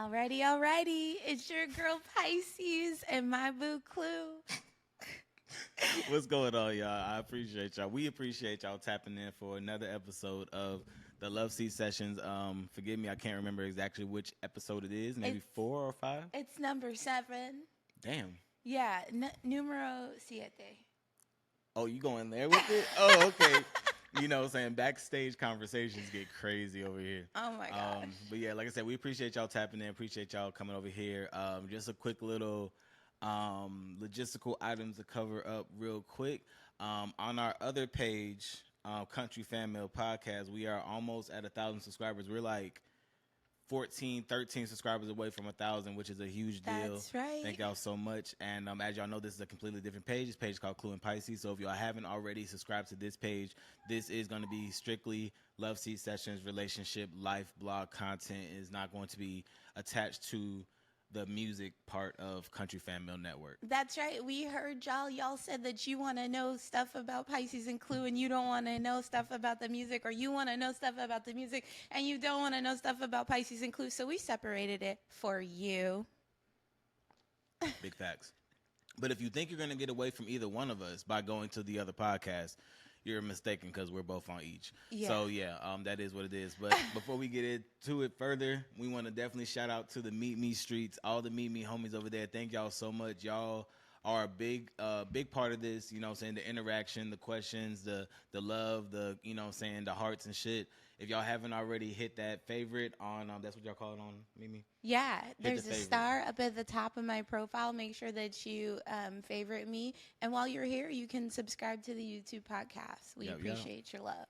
Alrighty. It's your girl Pisces and my boo Klue. What's going on, y'all? I appreciate y'all. We appreciate y'all tapping in for another episode of the Love Seat Sessions. Forgive me, I can't remember exactly which episode it is. Maybe It's 4 or 5. it's number 7. Damn. Yeah, numero siete. Oh, you going there with it? Oh, okay. You know what I'm saying? Backstage conversations get crazy over here. Oh my gosh. But yeah, like I said, we appreciate y'all tapping in. Appreciate y'all coming over here. Just a quick little logistical items to cover up real quick. On our other page, Country Fan Mail Podcast, we are almost at 1,000 subscribers. We're like 14, 13 subscribers away from 1,000, which is a huge deal. That's right. Thank y'all so much. And as y'all know, this is a completely different page. This page is called Klue and Pisces. So if y'all haven't already subscribed to this page, this is going to be strictly love seat sessions, relationship, life, blog content. It is not going to be attached to the music part of Country Fan Mail Network. That's right. We heard y'all. Y'all said that you want to know stuff about Pisces and Klue and you don't want to know stuff about the music, or you want to know stuff about the music and you don't want to know stuff about Pisces and Klue. So we separated it for you. Big facts. But if you think you're going to get away from either one of us by going to the other podcast, you're mistaken because we're both on each. Yeah. So, that is what it is. But before we get into it further, we want to definitely shout out to the Meet Me streets, all the Meet Me homies over there. Thank y'all so much. Y'all are a big part of this, the interaction, the questions, the love, the hearts and shit. If y'all haven't already hit that favorite on, that's what y'all call it on Mimi? Yeah, there's the a star up at the top of my profile. Make sure that you favorite me. And while you're here, you can subscribe to the YouTube podcast. We appreciate your love.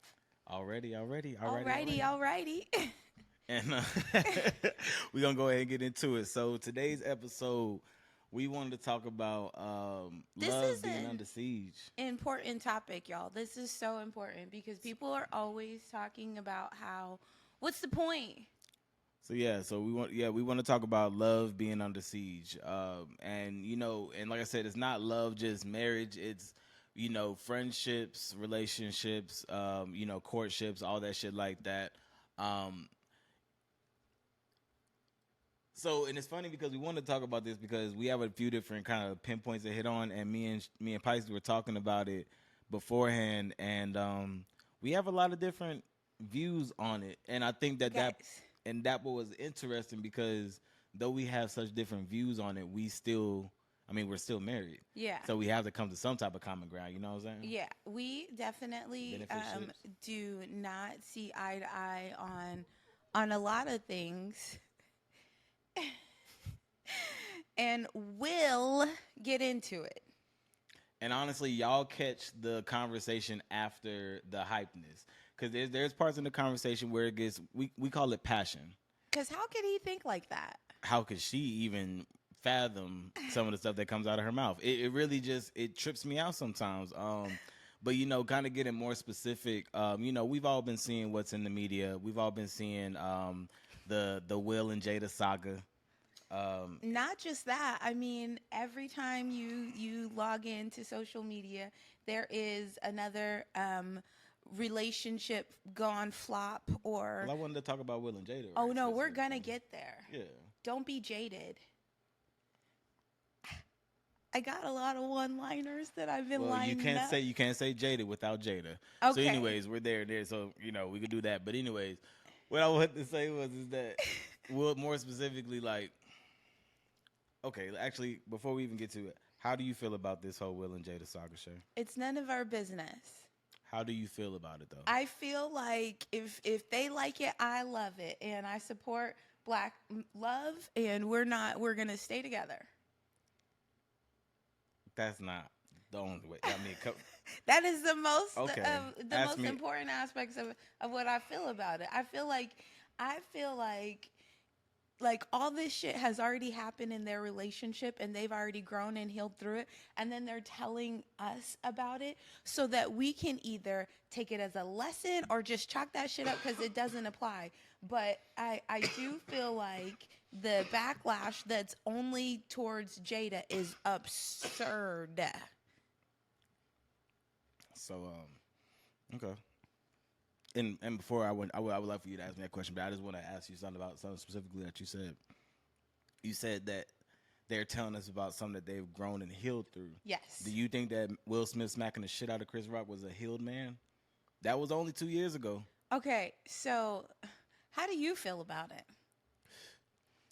Alrighty. And we're going to go ahead and get into it. So today's episode, we wanted to talk about love being under siege. Important topic, y'all. This is so important because people are always talking about what's the point? So we want to talk about love being under siege. And like I said, it's not love just marriage. It's friendships, relationships, courtships, all that shit like that. So, and it's funny because we want to talk about this because we have a few different kind of pinpoints to hit on, and me and Pisces were talking about it beforehand, and we have a lot of different views on it, and I think that that was interesting because though we have such different views on it, we're still married. Yeah. So we have to come to some type of common ground. You know what I'm saying? Yeah, we definitely do not see eye to eye on a lot of things. And we'll get into it. And honestly, y'all catch the conversation after the hypeness. Because there's parts in the conversation where it gets, we call it passion. Because how could he think like that? How could she even fathom some of the stuff that comes out of her mouth? It really just, it trips me out sometimes. But, kind of getting more specific, we've all been seeing what's in the media. We've all been seeing the Will and Jada saga. Not just that. I mean, every time you log into social media, there is another relationship gone flop or... Well, I wanted to talk about Will and Jada. Right? Oh, no, we're going to get there. Yeah. Don't be jaded. I got a lot of one-liners that I've been lining up. You can't say jaded without Jada. Okay. So anyways, we're there. So, we could do that. But anyways, what I wanted to say is that, well, more specifically, like, okay, actually, before we even get to it, how do you feel about this whole Will and Jada saga show? It's none of our business. How do you feel about it, though? I feel like if they like it, I love it. And I support Black love, and we're going to stay together. That's not the only way. I mean, that is the most Okay. Important aspects of what I feel about it. I feel like all this shit has already happened in their relationship and they've already grown and healed through it. And then they're telling us about it so that we can either take it as a lesson or just chalk that shit up because it doesn't apply. But I do feel like the backlash that's only towards Jada is absurd. So, okay. And before I would like for you to ask me that question, but I just want to ask you something about something specifically that you said. you said that they're telling us about something that they've grown and healed through. Yes. Do you think that Will Smith smacking the shit out of Chris Rock was a healed man? That was only 2 years ago. Okay, so how do you feel about it?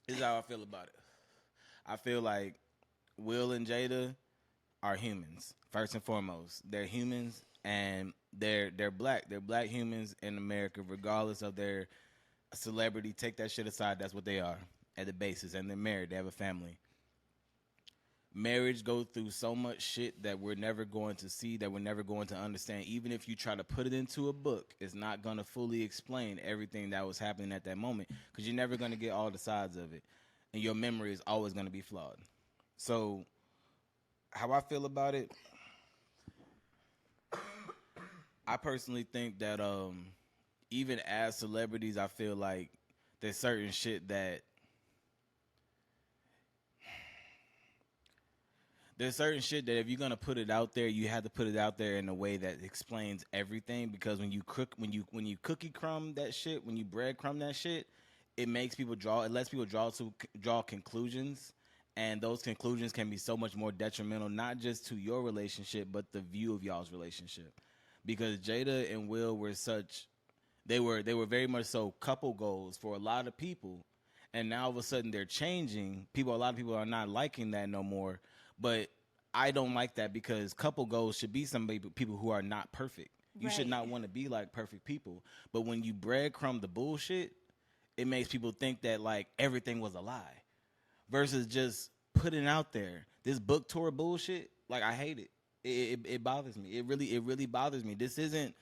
This is how I feel about it. I feel like Will and Jada are humans first and foremost. They're humans, and they're black. They're black humans in America, regardless of their celebrity. Take that shit aside. That's what they are at the basis, and they're married. They have a family. Marriage goes through so much shit that we're never going to see, that we're never going to understand. Even if you try to put it into a book, it's not going to fully explain everything that was happening at that moment, because you're never going to get all the sides of it, and your memory is always going to be flawed. So how I feel about it, I personally think that even as celebrities, I feel like there's certain shit that if you're gonna put it out there, you have to put it out there in a way that explains everything. Because when you cookie crumb that shit, when you breadcrumb that shit, it lets people draw conclusions, and those conclusions can be so much more detrimental, not just to your relationship, but the view of y'all's relationship. Because Jada and Will were they were very much so couple goals for a lot of people, and now all of a sudden they're changing. A lot of people are not liking that no more. But I don't like that, because couple goals should be people who are not perfect. You should not want to be like perfect people. But when you breadcrumb the bullshit, it makes people think that like everything was a lie, versus just putting out there this book tour bullshit. Like, I hate it. It bothers me. It really bothers me. This isn't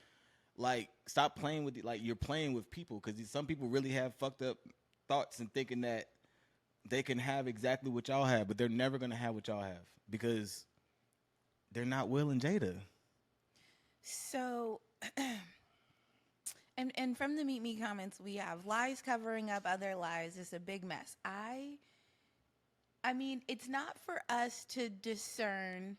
like, stop playing with it. Like, you're playing with people, because some people really have fucked up thoughts and thinking that they can have exactly what y'all have, but they're never going to have what y'all have, because they're not Will and Jada. So, and from the Meet Me comments, we have lies covering up other lies. It's a big mess. I mean, it's not for us to discern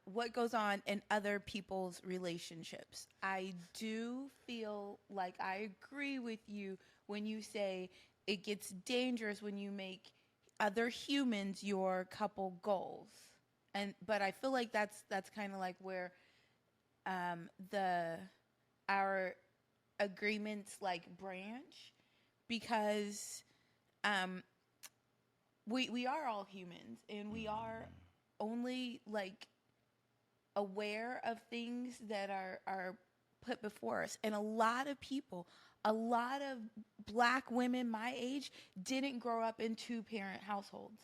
what goes on in other people's relationships. I do feel like I agree with you when you say it gets dangerous when you make other humans your couple goals. But I feel like that's kind of like where our agreements like branch, because we are all humans, and we are only like aware of things that are put before us. And a lot of black women my age didn't grow up in 2-parent households,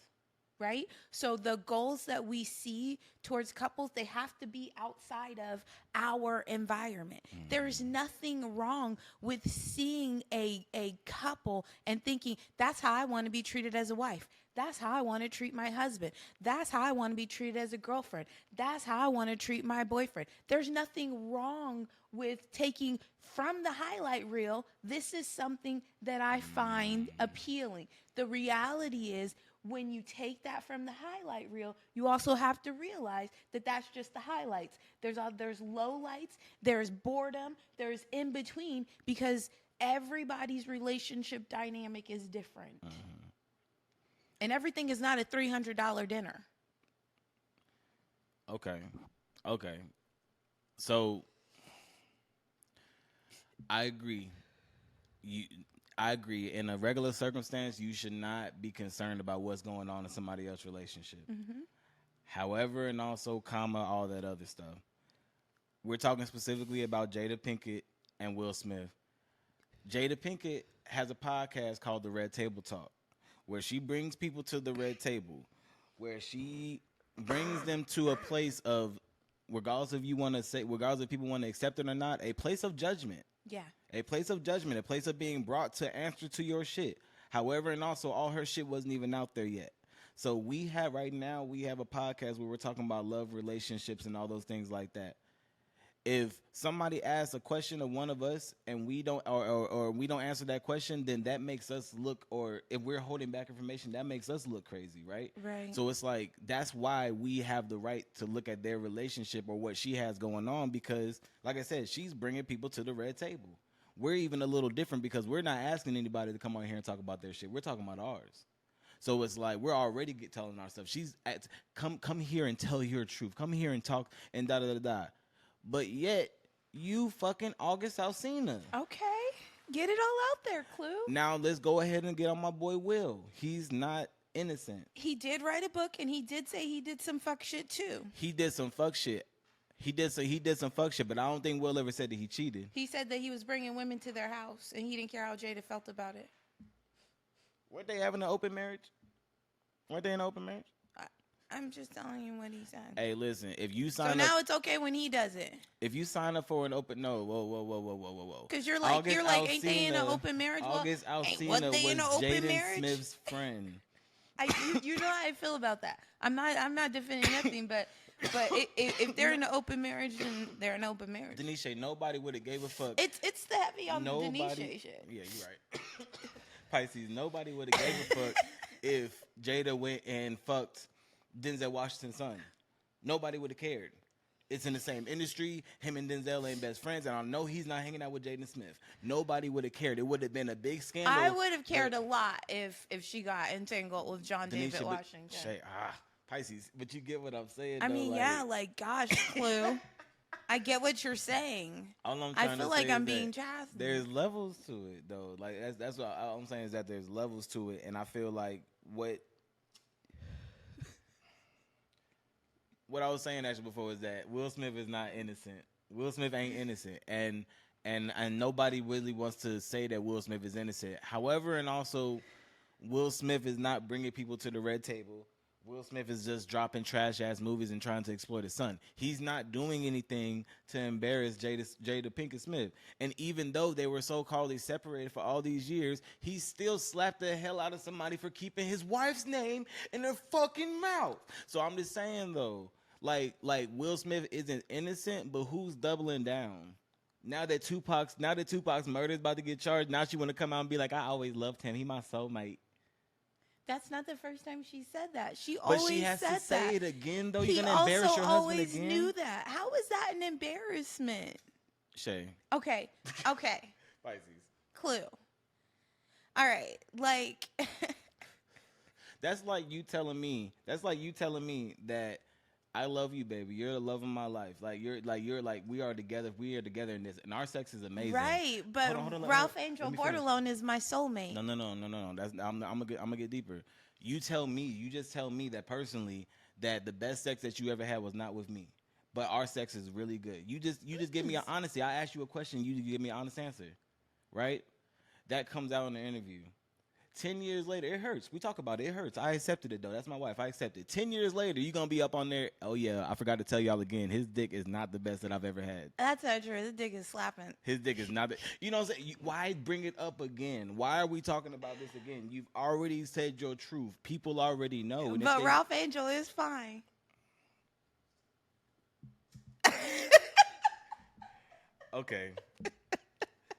right? So the goals that we see towards couples, they have to be outside of our environment. There is nothing wrong with seeing a couple and thinking, that's how I want to be treated as a wife. That's how I want to treat my husband. That's how I want to be treated as a girlfriend. That's how I want to treat my boyfriend. There's nothing wrong with taking from the highlight reel, this is something that I find appealing. The reality is, when you take that from the highlight reel, you also have to realize that that's just the highlights. There's low lights, there's boredom, there's in between, because everybody's relationship dynamic is different. And everything is not a $300 dinner. Okay. So I agree. I agree. In a regular circumstance, you should not be concerned about what's going on in somebody else's relationship. However, and also, all that other stuff. We're talking specifically about Jada Pinkett and Will Smith. Jada Pinkett has a podcast called The Red Table Talk, where she brings people to the red table, where she brings them to a place of, regardless if people want to accept it or not, a place of judgment. Yeah. A place of judgment, a place of being brought to answer to your shit. However, and also, all her shit wasn't even out there yet. So we have a podcast where we're talking about love, relationships, and all those things like that. If somebody asks a question of one of us and we don't, or we don't answer that question, then that makes us look, or if we're holding back information, that makes us look crazy, right? Right. So it's like, that's why we have the right to look at their relationship or what she has going on, because, like I said, she's bringing people to the red table. We're even a little different, because we're not asking anybody to come on here and talk about their shit. We're talking about ours. So it's like we're already telling our stuff. She's at come here and tell your truth. Come here and talk and da da da da. But yet you fucking August Alsina. Okay. Get it all out there, Klue. Now let's go ahead and get on my boy Will. He's not innocent. He did write a book, and he did say he did some fuck shit too. He did some fuck shit. He did some fuck shit, but I don't think Will ever said that he cheated. He said that he was bringing women to their house, and he didn't care how Jada felt about it. Weren't they having an open marriage? Weren't they in an open marriage? I'm just telling you what he said. Hey, listen, if you sign so up, now it's okay when he does it. If you sign up for an open, whoa. Because you're like, ain't they in an open marriage? August well, Alsina was Jaden marriage? Smith's friend. You know how I feel about that. I'm not defending nothing, but if they're in an open marriage, then they're in an open marriage. Denisha, nobody would have gave a fuck. It's the heavy on the Denisha shit. Yeah, you're right. Pisces, nobody would have gave a fuck if Jada went and fucked Denzel Washington's son. Nobody would have cared. It's in the same industry. Him and Denzel ain't best friends, and I know he's not hanging out with Jaden Smith. Nobody would have cared. It would have been a big scandal. I would have cared a lot if she got entangled with John David Washington. Pisces, but you get what I'm saying. I mean, gosh, Klue. I get what you're saying. I feel like I'm being Jasmine. There's levels to it, though. Like that's what I'm saying is that there's levels to it, and I feel like what I was saying actually before is that Will Smith is not innocent. Will Smith ain't innocent, and nobody really wants to say that Will Smith is innocent. However, and also, Will Smith is not bringing people to the red table. Will Smith is just dropping trash-ass movies and trying to exploit his son. He's not doing anything to embarrass Jada Pinkett Smith. And even though they were so-called separated for all these years, he still slapped the hell out of somebody for keeping his wife's name in their fucking mouth. So I'm just saying, though, like Will Smith isn't innocent, but who's doubling down? Now that Tupac's murder is about to get charged, now she want to come out and be like, I always loved him. He my soulmate. That's not the first time she said that. She always said that. But she has to say it again, though. You're going to embarrass your husband again? He always knew that. How is that an embarrassment? Shay. Okay. Pisces. Klue. All right. Like. That's like you telling me that I love you, baby. You're the love of my life. We are together. We are together in this, and our sex is amazing. Right, but hold on, Ralph Angel Bordelon is my soulmate. No. That's I'm gonna get deeper. You just tell me that personally that the best sex that you ever had was not with me, but our sex is really good. You just give me an honesty. I ask you a question, you give me an honest answer, right? That comes out in the interview. 10 years later, it hurts. We talk about it. It hurts. I accepted it, though. That's my wife. I accept it. 10 years later, you're going to be up on there. Oh, yeah, I forgot to tell y'all again. His dick is not the best that I've ever had. That's not true. His dick is slapping. His dick is not the... You know what I'm saying? Why bring it up again? Why are we talking about this again? You've already said your truth. People already know. But Ralph Angel is fine. Okay.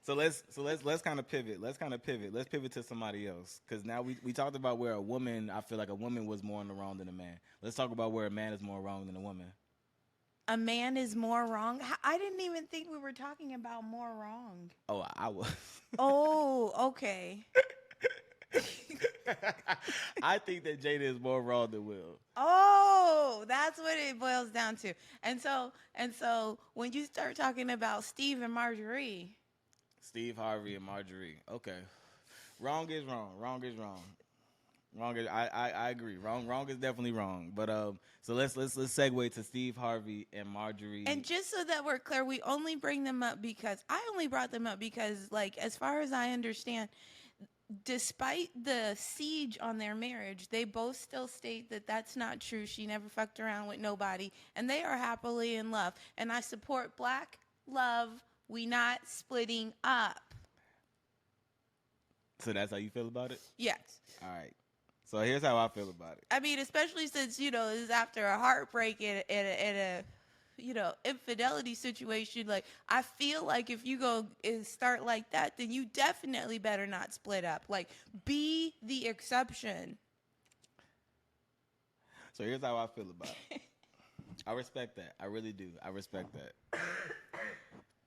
So let's kind of pivot. Let's pivot to somebody else, because now we talked about where I feel like a woman was more in the wrong than a man. Let's talk about where a man is more wrong than a woman. A man is more wrong? I didn't even think we were talking about more wrong. Oh, I was. Oh, okay. I think that Jada is more wrong than Will. Oh, that's what it boils down to. And so when you start talking about Steve and Marjorie. Steve, Harvey, and Marjorie. Okay. Wrong is wrong. Wrong is wrong. Wrong is I agree. Wrong is definitely wrong. But so let's segue to Steve Harvey and Marjorie. And just so that we're clear, we only bring them up because I only brought them up because, like, as far as I understand, despite the siege on their marriage, they both still state that that's not true. She never fucked around with nobody, and they are happily in love. And I support black love. We not splitting up. So that's how you feel about it? Yes. All right. So here's how I feel about it. I mean, especially since, it's after a heartbreak and a infidelity situation. Like, I feel like if you go and start like that, then you definitely better not split up. Like, be the exception. So here's how I feel about it. I respect that. I really do. I respect that.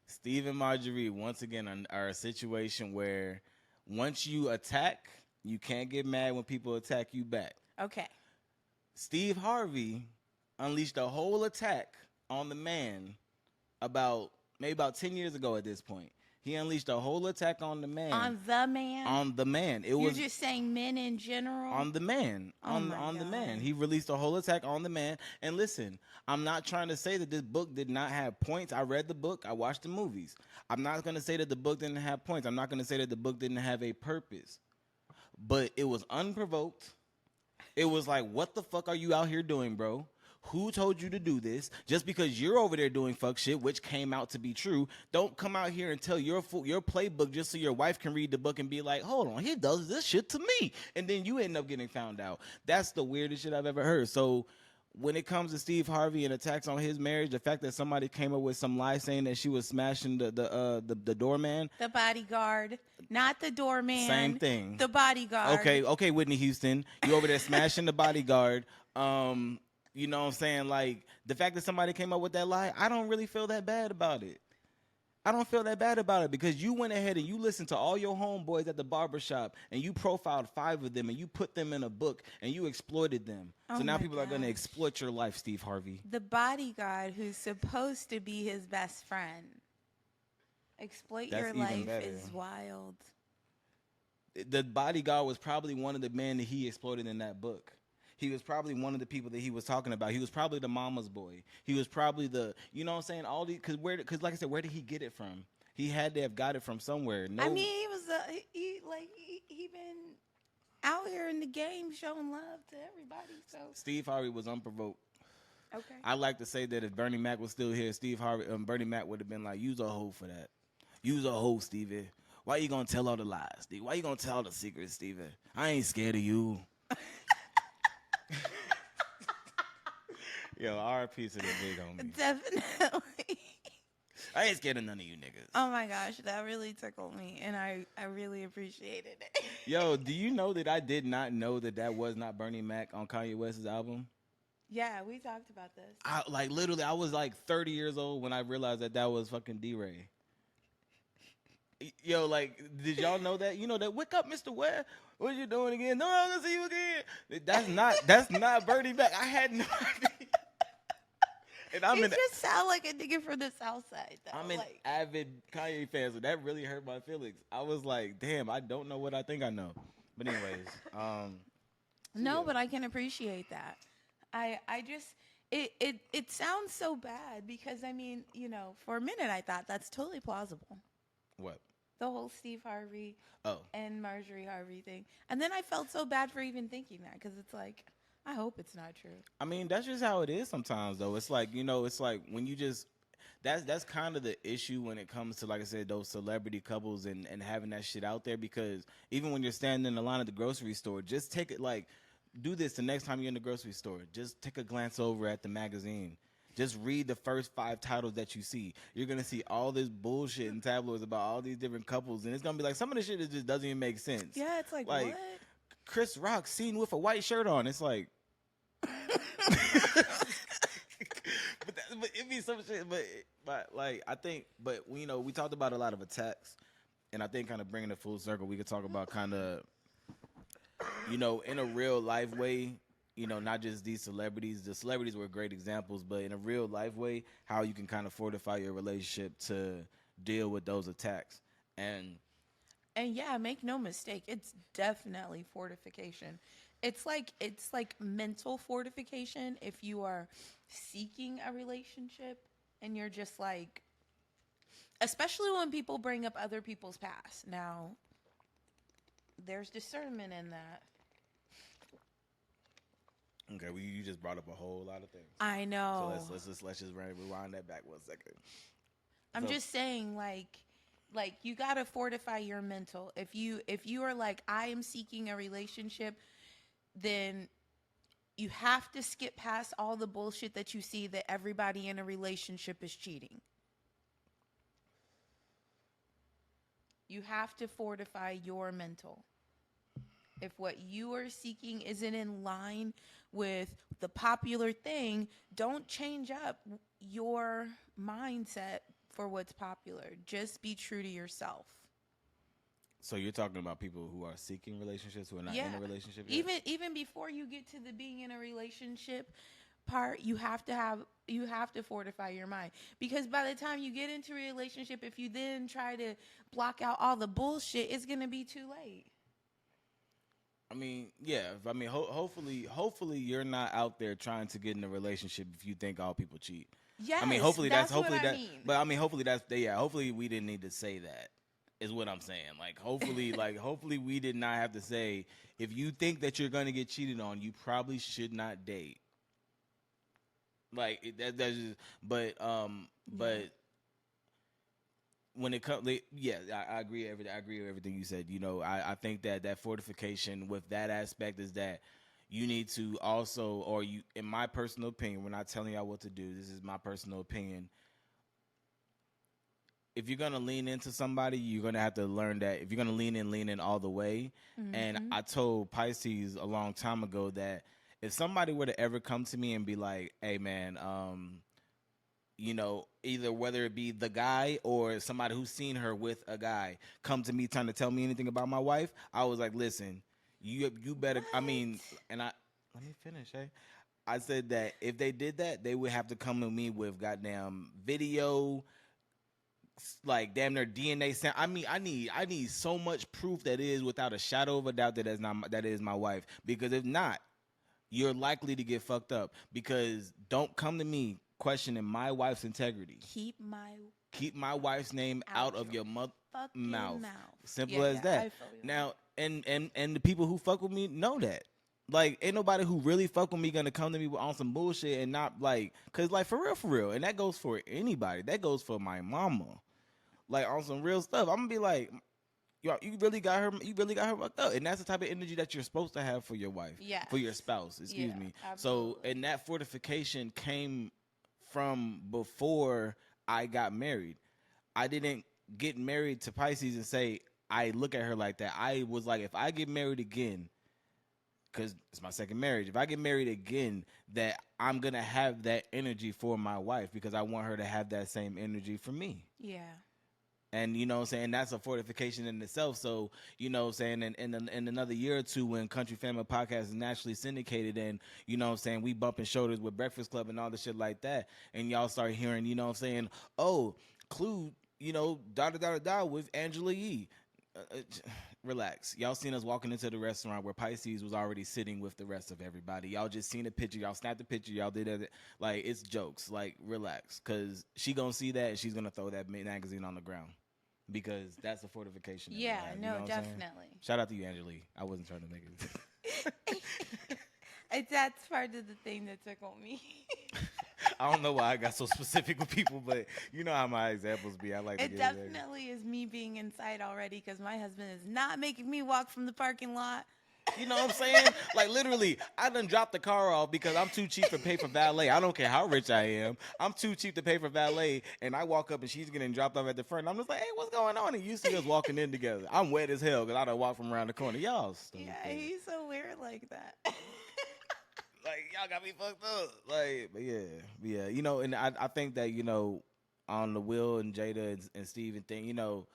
Steve and Marjorie, once again, are a situation where once you attack, You can't get mad when people attack you back. Okay. Steve Harvey unleashed a whole attack on the man about 10 years ago at this point. He unleashed a whole attack on the man. On the man? On the man. You're just saying men in general? On the man. On the man. He released a whole attack on the man. And listen, I'm not trying to say that this book did not have points. I read the book. I watched the movies. I'm not going to say that the book didn't have points. I'm not going to say that the book didn't have a purpose. But it was unprovoked. It was like, what the fuck are you out here doing, bro? Who told you to do this? Just because you're over there doing fuck shit, which came out to be true, don't come out here and tell your playbook just so your wife can read the book and be like, hold on, he does this shit to me. And then you end up getting found out. That's the weirdest shit I've ever heard. So when it comes to Steve Harvey and attacks on his marriage, the fact that somebody came up with some lie saying that she was smashing the doorman. The bodyguard, not the doorman. Same thing. The bodyguard. Okay, Whitney Houston. You over there smashing the bodyguard. You know what I'm saying? Like, the fact that somebody came up with that lie, I don't really feel that bad about it. I don't feel that bad about it because you went ahead and you listened to all your homeboys at the barbershop and you profiled 5 of them and you put them in a book and you exploited them. So now people are going to exploit your life, Steve Harvey. The bodyguard who's supposed to be his best friend. Exploit your life is wild. The bodyguard was probably one of the men that he exploited in that book. He was probably one of the people that he was talking about. He was probably the mama's boy. He was probably the, you know what I'm saying? All these, because like I said, where did he get it from? He had to have got it from somewhere. No, I mean, he was he been out here in the game showing love to everybody. So Steve Harvey was unprovoked. Okay. I like to say that if Bernie Mac was still here, Bernie Mac would have been like, use a hoe for that. Use a hoe, Stevie. Why you gonna tell all the lies, Steve? Why you gonna tell all the secrets, Stevie? I ain't scared of you. Yo, RP to the big homie. Definitely. I ain't scared of none of you niggas. Oh my gosh, that really tickled me, and I really appreciated it. Yo, do you know that I did not know that was not Bernie Mac on Kanye West's album? Yeah, we talked about this. I was like 30 years old when I realized that was fucking D-Ray. Yo, like, did y'all know that? You know that, wake up, Mr. Ware. What you doing again? No, I'm gonna see you again. That's not Bernie Mac. I had no idea. And you just sound like a nigga from the South Side, though. I'm an avid Kanye fan, so that really hurt my feelings. I was like, damn, I don't know what I think I know. But anyways, no, but I can appreciate that. I just it sounds so bad because I mean, you know, for a minute I thought that's totally plausible. What? The whole Steve Harvey and Marjorie Harvey thing. And then I felt so bad for even thinking that because it's like, I hope it's not true. I mean, that's just how it is sometimes, though. It's like, you know, it's like when you just that's kind of the issue when it comes to, like I said, those celebrity couples and having that shit out there, because even when you're standing in the line at the grocery store, just take it, like, do this the next time you're in the grocery store. Just take a glance over at the magazine. Just read the first 5 titles that you see. You're going to see all this bullshit in tabloids about all these different couples, and it's going to be like some of the shit that just doesn't even make sense. Yeah, it's like what? Chris Rock seen with a white shirt on. It's like, but it be some shit. But like, I think, but you know, we talked about a lot of attacks, and I think kind of bringing it full circle, we could talk about kind of, you know, in a real life way, you know, not just these celebrities. The celebrities were great examples, but in a real life way, how you can kind of fortify your relationship to deal with those attacks. And yeah, make no mistake, it's definitely fortification. It's like mental fortification if you are seeking a relationship and you're just like, especially when people bring up other people's past. Now, there's discernment in that. Okay, well, you just brought up a whole lot of things. I know. So let's just rewind that back 1 second. I'm just saying, like you gotta fortify your mental. If you are like, I am seeking a relationship, then you have to skip past all the bullshit that you see that everybody in a relationship is cheating. You have to fortify your mental. If what you are seeking isn't in line with the popular thing, don't change up your mindset for what's popular. Just be true to yourself. So you're talking about people who are seeking relationships, who are not Yeah. in a relationship yet? Even before you get to the being in a relationship part, you have to fortify your mind, because by the time you get into a relationship, if you then try to block out all the bullshit, it's going to be too late. I mean, yeah. I mean, hopefully, you're not out there trying to get in a relationship if you think all people cheat. I mean, Yes, hopefully that's that's what hopefully I that. mean. But I mean, hopefully that's yeah. Hopefully we didn't need to say that. Is what I'm saying. Hopefully we did not have to say if you think that you're gonna get cheated on, you probably should not date. That's just. But when it comes, yeah, I agree. I agree with everything you said. You know, I think that fortification with that aspect is that you need to also, or you, in my personal opinion, we're not telling y'all what to do. This is my personal opinion. If you're gonna lean into somebody, you're gonna have to learn that if you're gonna lean in all the way. And Mm-hmm. I told Pisces a long time ago that if somebody were to ever come to me and be like, "Hey, man, you know, either whether it be the guy or somebody who's seen her with a guy come to me trying to tell me anything about my wife," I was like, "Listen, you better." I mean, What? and I let me finish. Hey, I said that if they did that, they would have to come to me with goddamn video, like damn their DNA sample. I mean, I need so much proof that is without a shadow of a doubt that that is my wife. Because if not, you're likely to get fucked up. Because don't come to me questioning my wife's integrity. Keep my wife's name out of your fucking mouth. mouth. Simple Yeah, as yeah, that. I feel you. Now, and the people who fuck with me know that. Like, ain't nobody who really fuck with me gonna come to me on some bullshit and not like, cause like for real, and that goes for anybody. That goes for my mama. Like on some real stuff, I'm gonna be like, yo, you really got her. You really got her fucked up, and that's the type of energy that you're supposed to have for your wife, Yes. for your spouse. Excuse Yeah, me. So, absolutely. and that fortification came from before I got married. I didn't get married to Pisces and say I look at her like that. I was like, if I get married again, because it's my second marriage. If I get married again, that I'm gonna have that energy for my wife because I want her to have that same energy for me. Yeah. And you know what I'm saying, that's a fortification in itself. So, you know what I'm saying, in another year or two when Country Family Podcast is nationally syndicated and, you know what I'm saying, we bumping shoulders with Breakfast Club and all the shit like that, and y'all start hearing, you know what I'm saying, oh, Klue, you know, with Angela Yee. Relax. Y'all seen us walking into the restaurant where Pisces was already sitting with the rest of everybody. Y'all just seen a picture. Y'all snapped a picture. Y'all did it. Like, it's jokes. Like, relax. Because she going to see that and she's going to throw that magazine on the ground. Because that's a fortification that we Yeah, have, you no, know what I'm saying? definitely. Shout out to you, Angelique. I wasn't trying to make it. That's part of the thing that tickled me. I don't know why I got so specific with people, but you know how my examples be. I like to It give examples. definitely is me being inside already because my husband is not making me walk from the parking lot. You know what I'm saying? Like, literally, I done dropped the car off because I'm too cheap to pay for valet. I don't care how rich I am. I'm too cheap to pay for valet. And I walk up and she's getting dropped off at the front. I'm just like, hey, what's going on? And you see us walking in together. I'm wet as hell because I done walked from around the corner. Y'all stupid. Yeah, he's so weird like that. Like, y'all got me fucked up. Like, but yeah. You know, and I think that, you know, on the Will and Jada and Steven thing, you know,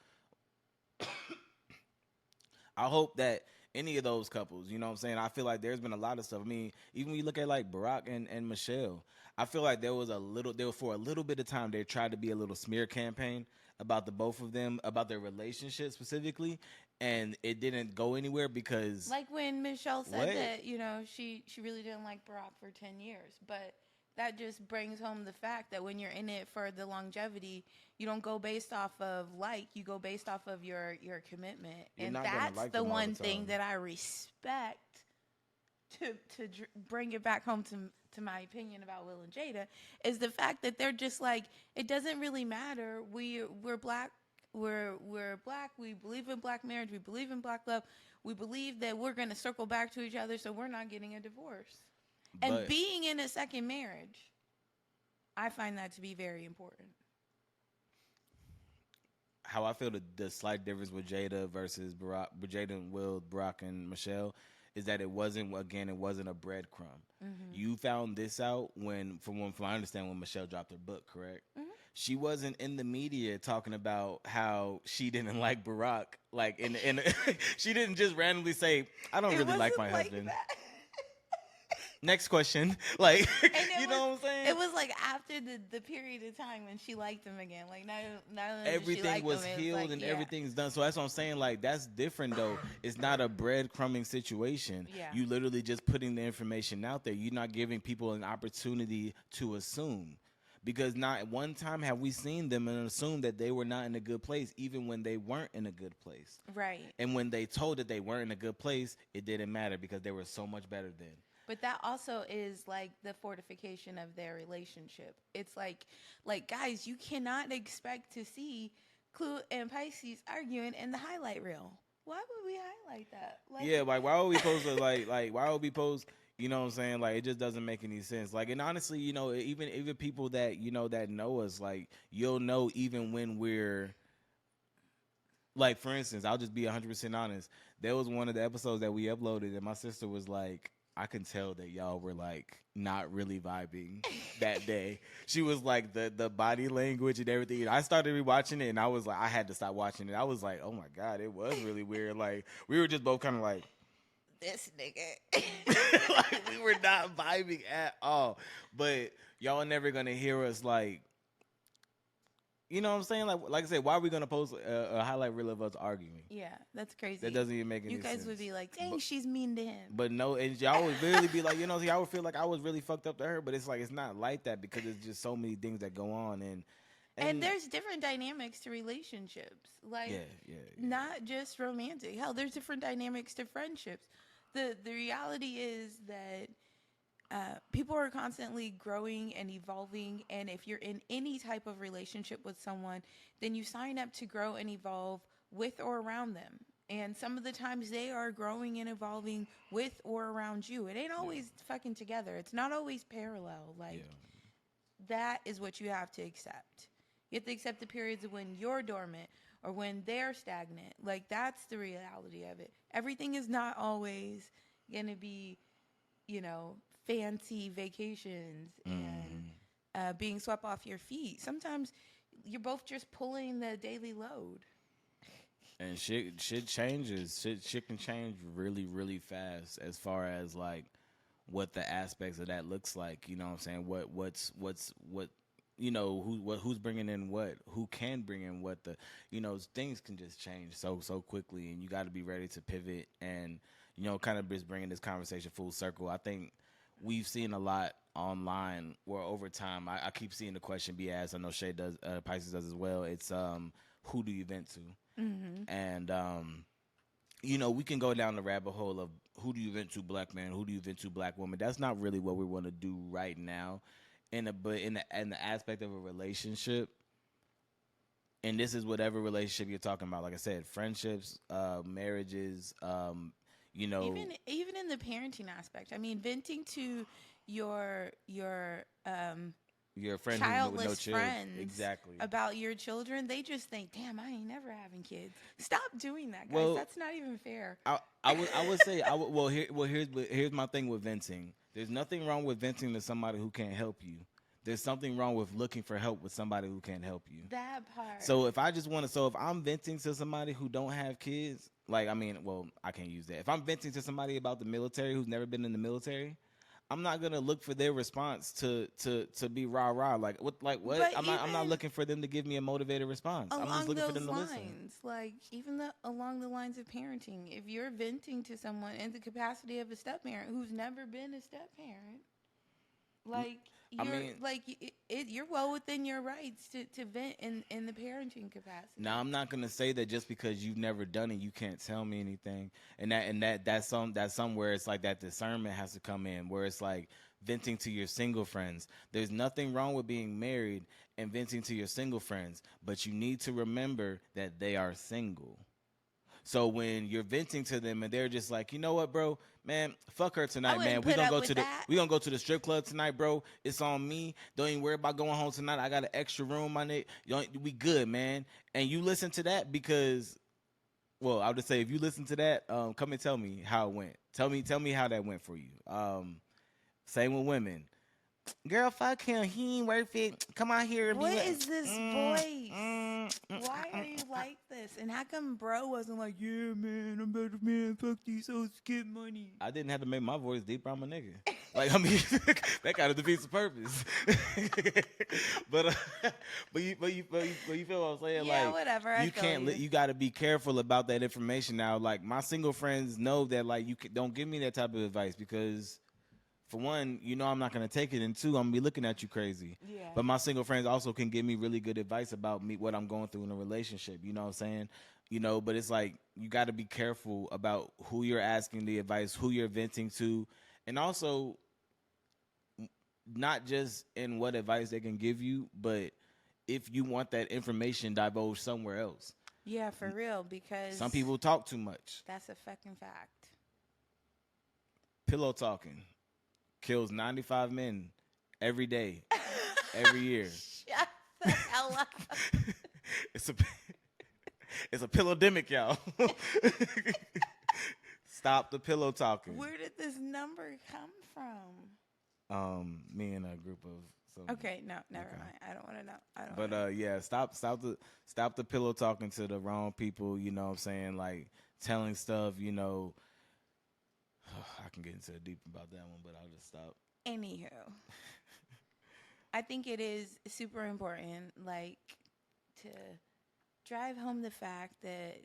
I hope that any of those couples, you know what I'm saying? I feel like there's been a lot of stuff. I mean, even when you look at like Barack and Michelle, I feel like there was for a little bit of time, they tried to be a little smear campaign about the both of them, about their relationship specifically, and it didn't go anywhere because Like when Michelle said What? that, she really didn't like Barack for 10 years. But that just brings home the fact that when you're in it for the longevity, you don't go based off of you go based off of your commitment. You're And not gonna that's like the them all the one thing time. that I respect bring it back home to my opinion about Will and Jada is the fact that they're just like, it doesn't really matter. We're black. We're black. We believe in black marriage. We believe in black love. We believe that we're going to circle back to each other, so we're not getting a divorce. And But being in a second marriage, I find that to be very important. how I feel the slight difference with Jada versus Barack, with Jada and Will, Barack and Michelle, is that it wasn't a breadcrumb. Mm-hmm. You found this out when I understand when Michelle dropped her book, correct? Mm-hmm. she wasn't in the media talking about how she didn't like Barack. Like she didn't just randomly say, "I don't It really like wasn't my like husband." that. Next question. Like, And you know what I'm saying? it was like after the period of time when she liked him again. Like now that she Everything liked was him, it was healed like, and yeah, everything's done. So that's what I'm saying. Like, that's different though. It's not a breadcrumbing situation. Yeah. You literally just putting the information out there. You're not giving people an opportunity to assume. Because not one time have we seen them and assumed that they were not in a good place, even when they weren't in a good place. right. And when they told that they weren't in a good place, it didn't matter because they were so much better then. But that also is like the fortification of their relationship. It's like guys, you cannot expect to see Klue and Pisces arguing in the highlight reel. Why would we highlight that? Like, Yeah, like why would we post it like why would we post, you know what I'm saying? Like it just doesn't make any sense. Like, and honestly, you know, even people that, you know, that know us, like you'll know even when we're like, for instance, I'll just be 100% honest. There was one of the episodes that we uploaded and my sister was like, I can tell that y'all were like not really vibing that day. She was like the body language and everything. And I started rewatching it and I was like, I had to stop watching it. I was like, oh my God, it was really weird. Like we were just both kind of like, this nigga. like we were not vibing at all. But y'all never gonna hear us like, you know what I'm saying? Like I said, why are we gonna post a highlight reel of us arguing? Yeah, that's crazy. That doesn't even make any sense. You guys would be like, dang, she's mean to him. But no, and y'all would really be like, you know, y'all would feel like I was really fucked up to her. But it's like it's not like that because it's just so many things that go on, and there's different dynamics to relationships, like yeah. not just romantic. Hell, there's different dynamics to friendships. The reality is that people are constantly growing and evolving, and if you're in any type of relationship with someone, then you sign up to grow and evolve with or around them. And some of the times they are growing and evolving with or around you. It ain't always fucking together. It's not always parallel. Like that is what you have to accept. You have to accept the periods of when you're dormant or when they're stagnant. Like that's the reality of it. Everything is not always gonna be, you know, fancy vacations and being swept off your feet. Sometimes you're both just pulling the daily load. And shit changes. Shit can change really, really fast as far as like what the aspects of that looks like. You know what I'm saying? What you know, who's bringing in what, who can bring in what, the, you know, things can just change so quickly, and you got to be ready to pivot and, you know, kind of just bringing this conversation full circle. I think we've seen a lot online where over time, I keep seeing the question be asked. I know Shay does, Pisces does as well. It's who do you vent to? Mm-hmm. And you know, we can go down the rabbit hole of who do you vent to, black man, who do you vent to, black woman. That's not really what we want to do right now. But in the aspect of a relationship, and this is whatever relationship you're talking about. Like I said, friendships, marriages, you know, even in the parenting aspect. I mean, venting to your friend childless with no children, friends exactly, about your children, they just think, damn, I ain't never having kids. Stop doing that, guys. Well, that's not even fair. I would say here's my thing with venting. There's nothing wrong with venting to somebody who can't help you. There's something wrong with looking for help with somebody who can't help you. That part. So if I'm venting to somebody who don't have kids, like, I mean, well, I can't use that. If I'm venting to somebody about the military who's never been in the military, I'm not gonna look for their response to be rah rah. Like what? But I'm not looking for them to give me a motivated response. I'm just looking for them to listen. Like even along the lines of parenting, if you're venting to someone in the capacity of a step parent who's never been a step parent, like you're well within your rights to vent in the parenting capacity. Now I'm not gonna say that just because you've never done it, you can't tell me anything. And that's somewhere it's like that discernment has to come in, where it's like venting to your single friends. There's nothing wrong with being married and venting to your single friends, but you need to remember that they are single. So when you're venting to them and they're just like, you know what, bro, man, fuck her tonight, man. We gonna go to the strip club tonight, bro. It's on me. Don't even worry about going home tonight. I got an extra room, my nigga. We good, man. And you listen to that because, well, I'll just say if you listen to that, come and tell me how it went. Tell me how that went for you. Same with women. girl, fuck him. He ain't worth it. Come out here and be What like, is this voice? Why are you like this? And how come bro wasn't like, yeah, man, I'm better man, fuck these hoes, get money. I didn't have to make my voice deeper. I'm a nigga. Like, I mean, that kind of defeats the purpose. but, you feel what I'm saying? Yeah, Like, whatever. I you feel can't. you. You got to be careful about that information now. Like, my single friends know that. Like, don't give me that type of advice because, for one, you know I'm not gonna take it, and two, I'm gonna be looking at you crazy. Yeah. But my single friends also can give me really good advice about me, what I'm going through in a relationship. You know what I'm saying? You know, but it's like you got to be careful about who you're asking the advice, who you're venting to, and also not just in what advice they can give you, but if you want that information divulged somewhere else. Yeah, for real, because Some people talk too much. that's a fucking fact. Pillow talking kills 95 men every day, every year. Shut the hell up. It's a it's a pillowdemic, y'all. Stop the pillow talking. Where did this number come from? Me and a group of some. Okay, no, never mind. I don't want to know. I don't. But yeah, stop the pillow talking to the wrong people. You know what I'm saying? Like telling stuff. You know, I can get into deep about that one, but I'll just stop. Anywho, I think it is super important, like, to drive home the fact that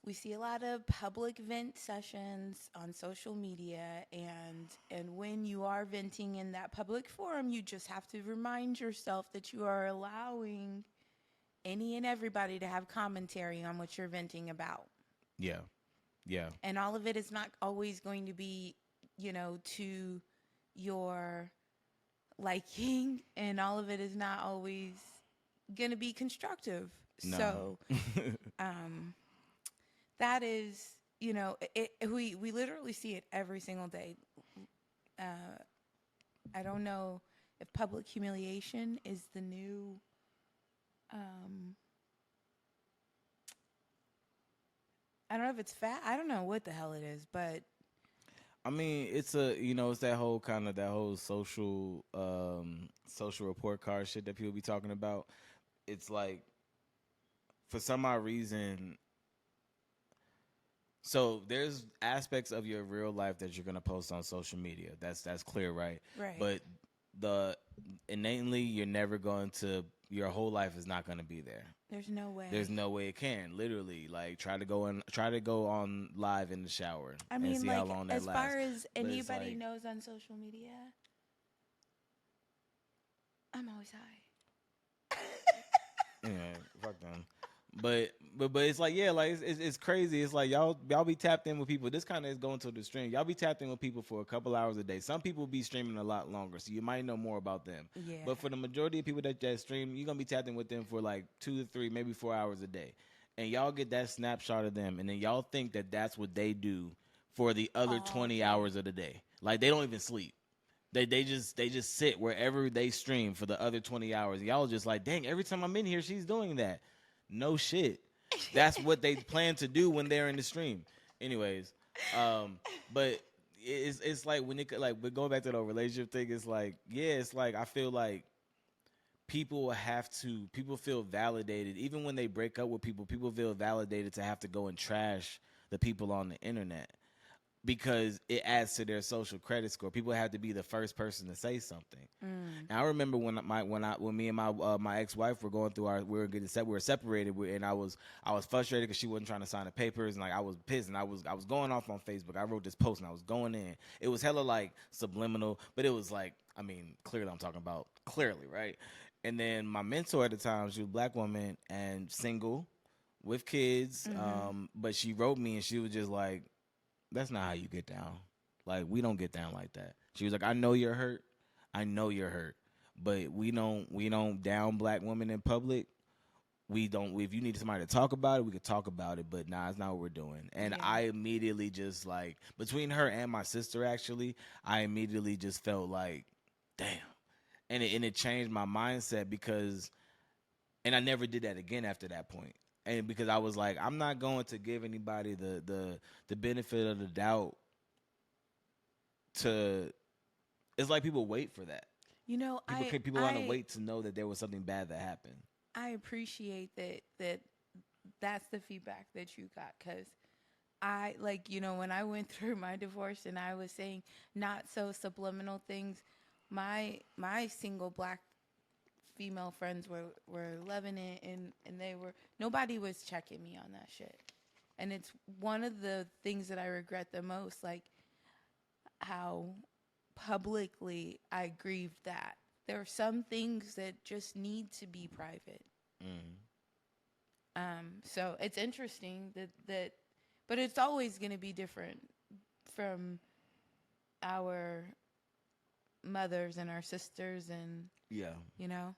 we see a lot of public vent sessions on social media, and when you are venting in that public forum, you just have to remind yourself that you are allowing any and everybody to have commentary on what you're venting about. Yeah. Yeah. And all of it is not always going to be, to your liking, and all of it is not always going to be constructive. No. So, that is, we literally see it every single day. I don't know if public humiliation is the new, I don't know if it's fat. I don't know what the hell it is, but I mean, it's it's that whole social report card shit that people be talking about. It's like, for some odd reason, so there's aspects of your real life that you're gonna post on social media. That's clear, right? Right. But innately, you're never going to. Your whole life is not going to be there. There's no way. There's no way it can. Literally, like try to go on live in the shower. I mean, and see like, how long that as lasts. far as But it's anybody like, knows on social media, I'm always high. yeah, fuck them. But it's like, yeah, like it's crazy. It's like y'all be tapped in with people. This kind of is going to the stream. Y'all be tapped in with people for a couple hours a day. Some people be streaming a lot longer, so you might know more about them. Yeah. But for the majority of people that stream, you're gonna be tapped in with them for like 2 to 3, maybe 4 hours a day, and y'all get that snapshot of them, and then y'all think that that's what they do for the other 20 hours of the day. Like they don't even sleep. They just sit wherever they stream for the other 20 hours. Y'all just like, dang, every time I'm in here, she's doing that. No shit. That's what they plan to do when they're in the stream. Anyways, but it's like when it like, but going back to the relationship thing, it's like, yeah, it's like I feel like people feel validated even when they break up with people. People feel validated to have to go and trash the people on the internet, because it adds to their social credit score. People have to be the first person to say something. Now, I remember when me and my ex-wife were going through we were separated, and I was frustrated because she wasn't trying to sign the papers, and like I was pissed, and I was going off on Facebook. I wrote this post, and I was going in. It was hella like subliminal, but it was like, I mean, clearly I'm talking about clearly, right? And then my mentor at the time, she was a black woman and single with kids, but she wrote me, and she was just like, that's not how you get down. Like, we don't get down like that. She was like, I know you're hurt. But we don't down black women in public. We don't. If you need somebody to talk about it, we could talk about it. But nah, it's not what we're doing. And Yeah. I immediately just like, between her and my sister, actually, I immediately just felt like, damn. And it changed my mindset, because, and I never did that again after that point. And because I was like, I'm not going to give anybody the benefit of the doubt to it's like people wait for that. You know, People want to wait to know that there was something bad that happened. I appreciate that's the feedback that you got, because I, like, you know, when I went through my divorce and I was saying not so subliminal things, my single black female friends were loving it, and nobody was checking me on that shit. And it's one of the things that I regret the most, like how publicly I grieved that. There are some things that just need to be private. So it's interesting that but it's always going to be different from our mothers and our sisters, and Yeah. you know.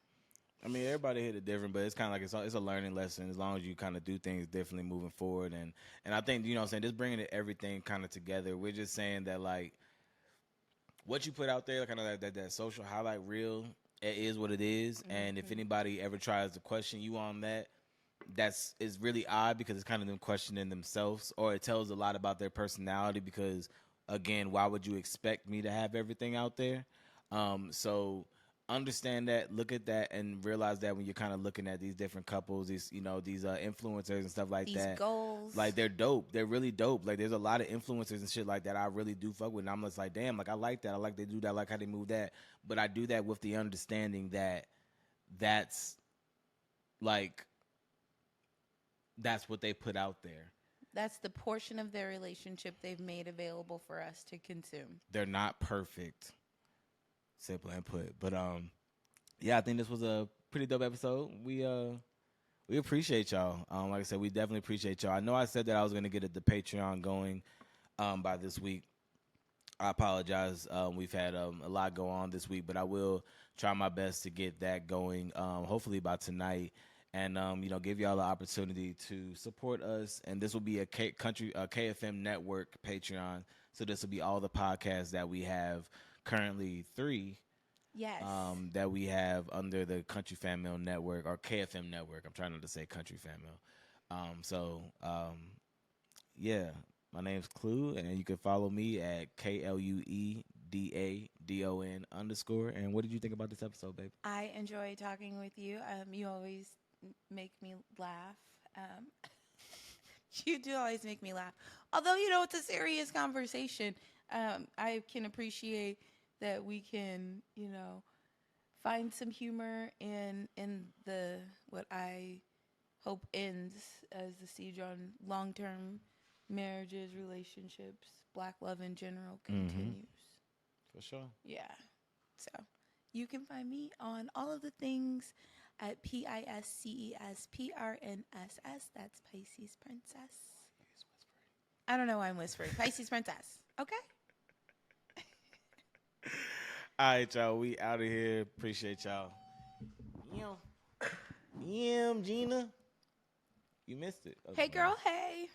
I mean, everybody hit it different, but it's kind of like it's a learning lesson as long as you kind of do things differently moving forward. And I think, you know what I'm saying, just bringing everything kind of together. We're just saying that, like, what you put out there, kind of like that social highlight reel, it is what it is. Mm-hmm. And if anybody ever tries to question you on that, is really odd, because it's kind of them questioning themselves, or it tells a lot about their personality, because, again, why would you expect me to have everything out there? So understand that, look at that, and realize that when you're kind of looking at these different couples, these influencers and stuff like these that, goals, like, they're dope. They're really dope. Like, there's a lot of influencers and shit like that I really do fuck with, and I'm just like, damn, like, I like that. I like they do that. I like how they move that. But I do that with the understanding that that's what they put out there. That's the portion of their relationship they've made available for us to consume. They're not perfect. Simple and put. But yeah, I think this was a pretty dope episode. We appreciate y'all. Like I said, we definitely appreciate y'all. I know I said that I was gonna get the Patreon going by this week. I apologize. We've had a lot go on this week, but I will try my best to get that going. Hopefully by tonight, and give y'all the opportunity to support us. And this will be a KFM Network Patreon. So this will be all the podcasts that we have currently, 3. Yes. That we have under the Country Fan Mail Network, or KFM Network. I'm trying not to say Country Fan Mail. Yeah, my name's Klue, and you can follow me at KLUEDADON_. And what did you think about this episode, babe? I enjoy talking with you. You always make me laugh. You do always make me laugh. Although, it's a serious conversation. I can appreciate that we can, find some humor in the what I hope ends as the siege on long-term marriages, relationships, black love in general continues. For sure. Yeah. So you can find me on all of the things at PISCESPRNSS. That's Pisces Princess. I don't know why I'm whispering. Pisces Princess. Okay? All right, y'all. We out of here. Appreciate y'all. Gina. You missed it. Hey, girl. Hey.